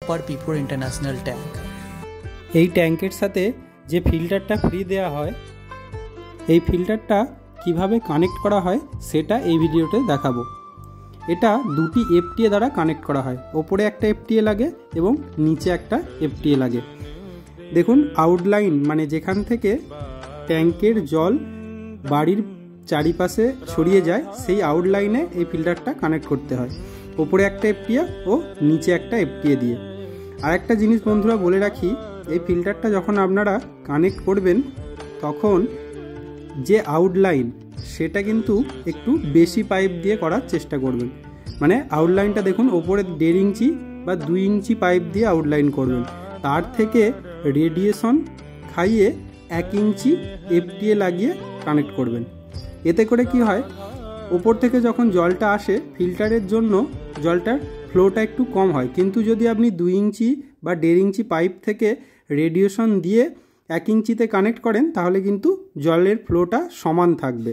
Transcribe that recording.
পারপিপুর international tank. এই ট্যাঙ্কের সাথে যে ফিল্টারটা ফ্রি দেওয়া হয়, এই ফিল্টারটা কিভাবে কানেক্ট করা হয় সেটা এই ভিডিওতে দেখাবো। এটা দুটি এফটিএ দ্বারা কানেক্ট করা হয়। ওপরে একটা এফটিএ লাগে এবং নিচে একটা এফটিএ লাগে। দেখুন আউটলাইন মানে যেখান থেকে ট্যাঙ্কের জল বাড়ির চারিপাশে ছড়িয়ে যায় সেই আউটলাইনে এই ফিল্টারটা কানেক্ট করতে হয়, ওপরে একটা এফটিএ ও নিচে একটা এফটিএ দিয়ে। আর একটা জিনিস বন্ধুরা বলে রাখি, এই ফিল্টারটা যখন আপনারা কানেক্ট করবেন তখন যে আউটলাইন সেটা কিন্তু একটু বেশি পাইপ দিয়ে করার চেষ্টা করবেন। মানে আউটলাইনটা দেখুন ওপরে 1.5 ইঞ্চি বা 2 ইঞ্চি পাইপ দিয়ে আউটলাইন করবেন, তার থেকে রেডিয়েশন খাইয়ে 1 ইঞ্চি এফটিএ লাগিয়ে কানেক্ট করবেন। এতে করে কি হয়, ওপর থেকে যখন জলটা আসে ফিল্টারের জন্য জলটার ফ্লোটা একটু কম হয়, কিন্তু যদি আপনি 2 ইঞ্চি বা 1.5 ইঞ্চি পাইপ থেকে রেডিয়েশন দিয়ে 1 ইঞ্চিতে কানেক্ট করেন তাহলে কিন্তু জলের ফ্লোটা সমান থাকবে।